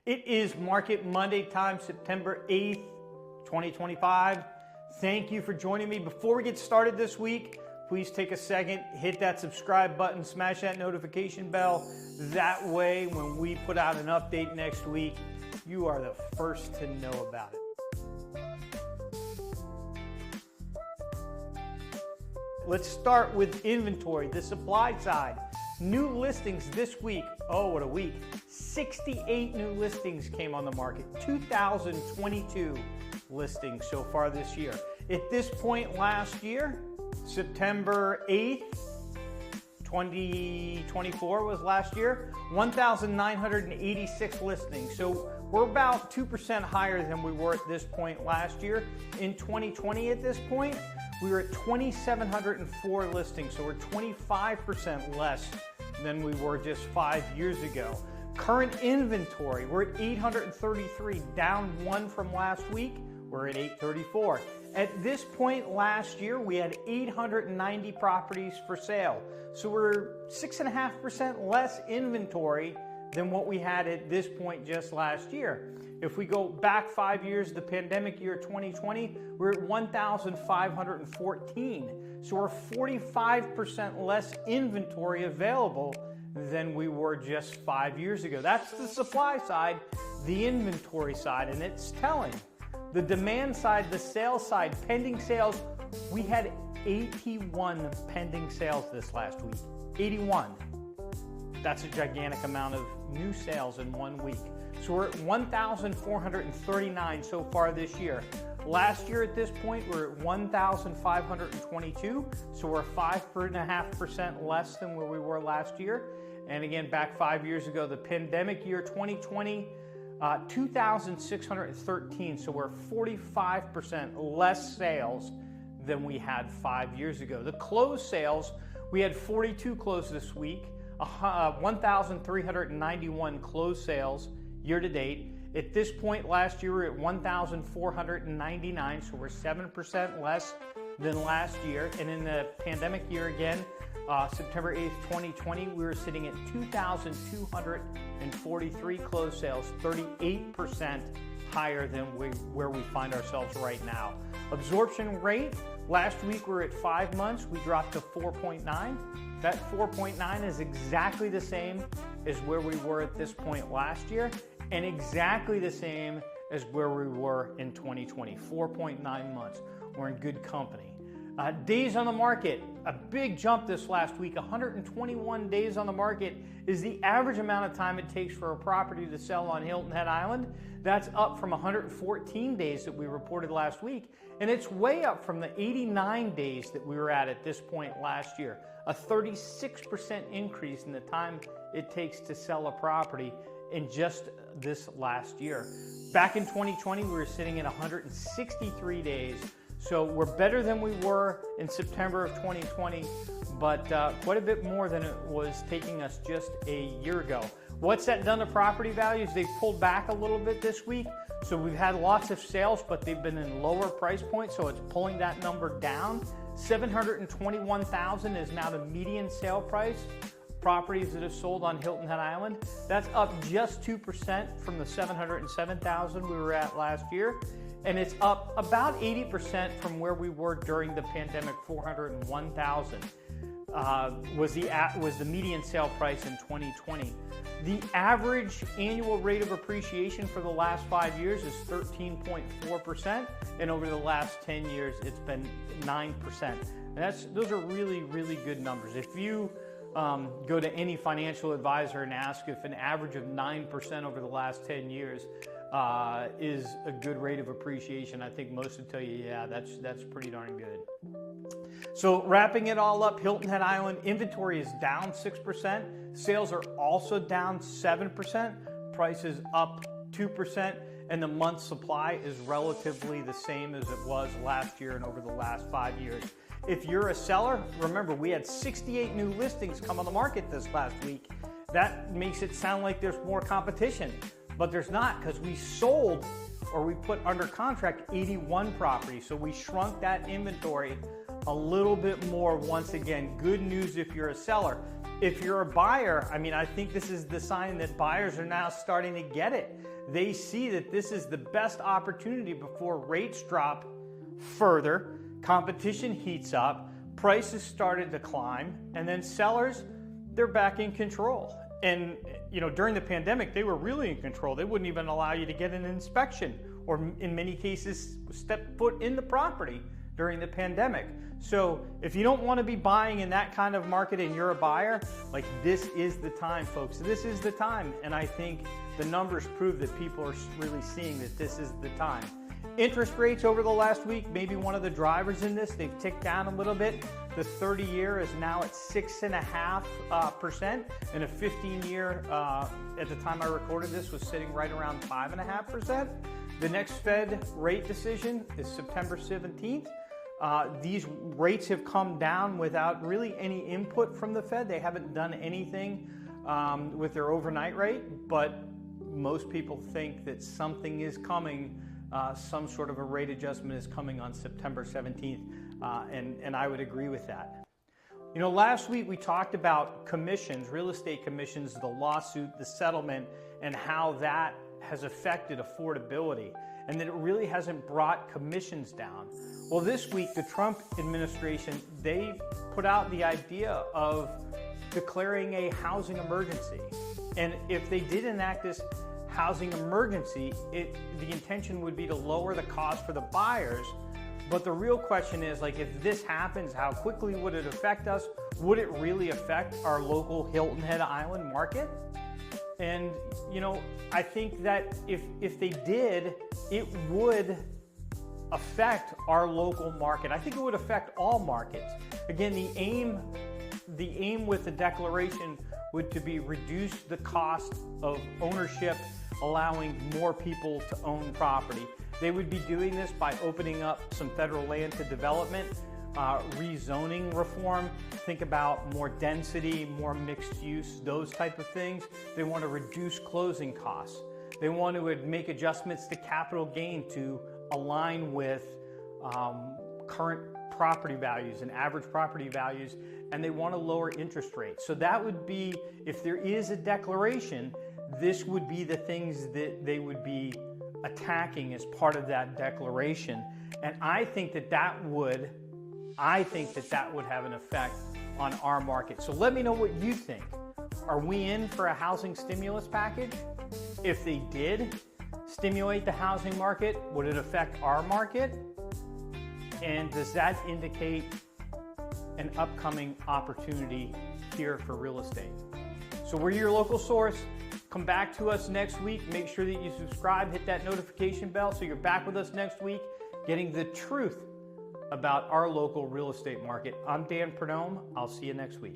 It is Market Monday time, September 8th, 2025. Thank you for joining me. Before we get started this week, please take a second, hit that subscribe button, smash that notification bell. That way, when we put out an update next week, you are the first to know about it. Let's start with inventory, the supply side. New listings this week. Oh, what a week. 68 new listings came on the market. 2,022 listings so far this year. At this point last year, September 8th, 2024 was last year, 1,986 listings. So we're about 2% higher than we were at this point last year. In 2020 at this point, we were at 2,704 listings. So we're 25% less than we were just 5 years ago. Current inventory, we're at 833, down 1 from last week. We're at 834. At this point last year, we had 890 properties for sale. So we're 6.5% less inventory than what we had at this point just last year. If we go back 5 years, the pandemic year 2020, we're at 1,514. So we're 45% less inventory available than we were just 5 years ago. That's the supply side, the inventory side, and it's telling. The demand side, the sales side, pending sales, we had 81 pending sales this last week. 81. That's a gigantic amount of new sales in 1 week. So we're at 1,439 so far this year. Last year at this point, we're at 1,522. So we're 5.5% less than where we were last year. And again, back 5 years ago, the pandemic year 2020, 2,613. So we're 45% less sales than we had 5 years ago. The closed sales, we had 42 closed this week, 1,391 closed sales year to date. At this point last year, we were at 1,499, so we're 7% less than last year. And in the pandemic year again, September 8th, 2020, we were sitting at 2,243 closed sales, 38% higher than where we find ourselves right now. Absorption rate, last week we were at 5 months, we dropped to 4.9. That 4.9 is exactly the same as where we were at this point last year, and exactly the same as where we were in 2020, 4.9 months. We're in good company. Days on the market, a big jump this last week. 121 days on the market is the average amount of time it takes for a property to sell on Hilton Head Island. That's up from 114 days that we reported last week, and it's way up from the 89 days that we were at this point last year. A 36% increase in the time it takes to sell a property in just this last year. Back in 2020, we were sitting at 163 days. So we're better than we were in September of 2020, but quite a bit more than it was taking us just a year ago. What's that done to property values? They've pulled back a little bit this week. So we've had lots of sales, but they've been in lower price points, so it's pulling that number down. $721,000 is now the median sale price. Properties that have sold on Hilton Head Island. That's up just 2% from the $707,000 we were at last year. And it's up about 80% from where we were during the pandemic. $401,000 was the median sale price in 2020. The average annual rate of appreciation for the last 5 years is 13.4%, and over the last 10 years, it's been 9%. And those are really, really good numbers. If you go to any financial advisor and ask if an average of 9% over the last 10 years is a good rate of appreciation, I think most would tell you, yeah, that's pretty darn good. So wrapping it all up, Hilton Head Island inventory is down 6%. Sales are also down 7%. Prices up 2%. And the month supply is relatively the same as it was last year and over the last 5 years. If you're a seller, remember we had 68 new listings come on the market this last week. That makes it sound like there's more competition. But there's not, because we sold or we put under contract 81 properties. So we shrunk that inventory a little bit more once again. Good news if you're a seller. if you're a buyer, I mean, I think this is the sign that buyers are now starting to get it. They see that this is the best opportunity before rates drop further, competition heats up, prices started to climb, and then sellers, they're back in control. And during the pandemic, they were really in control. They wouldn't even allow you to get an inspection, or in many cases, step foot in the property during the pandemic. So if you don't want to be buying in that kind of market and you're a buyer, like, this is the time, folks. This is the time. And I think the numbers prove that people are really seeing that this is the time. Interest rates over the last week, maybe one of the drivers in this, they've ticked down a little bit. The 30-year is now at 6.5%, and a 15-year, at the time I recorded this, was sitting right around 5.5%. The next Fed rate decision is September 17th. These rates have come down without really any input from the Fed. They haven't done anything with their overnight rate, but most people think that something is coming. Some sort of a rate adjustment is coming on September 17th, and I would agree with that. Last week we talked about commissions, real estate commissions, the lawsuit, the settlement, and how that has affected affordability, and that it really hasn't brought commissions down. Well, this week, the Trump administration, they put out the idea of declaring a housing emergency. And if they did enact this housing emergency, the intention would be to lower the cost for the buyers. But the real question is, like, if this happens, how quickly would it affect us? Would it really affect our local Hilton Head Island market? And, I think that if they did, it would affect our local market. I think it would affect all markets. Again, the aim with the declaration would to be reduce the cost of ownership, allowing more people to own property. They would be doing this by opening up some federal land to development, rezoning reform, think about more density, more mixed use, those type of things. They want to reduce closing costs. They want to make adjustments to capital gain to align with current property values and average property values, and they want to lower interest rates. So that would be, if there is a declaration, this would be the things that they would be attacking as part of that declaration. And I think that would have an effect on our market. So let me know what you think. Are we in for a housing stimulus package? If they did stimulate the housing market, would it affect our market? And does that indicate an upcoming opportunity here for real estate? So we're your local source. Come back to us next week. Make sure that you subscribe, hit that notification bell so you're back with us next week, getting the truth about our local real estate market. I'm Dan Prud'homme. I'll see you next week.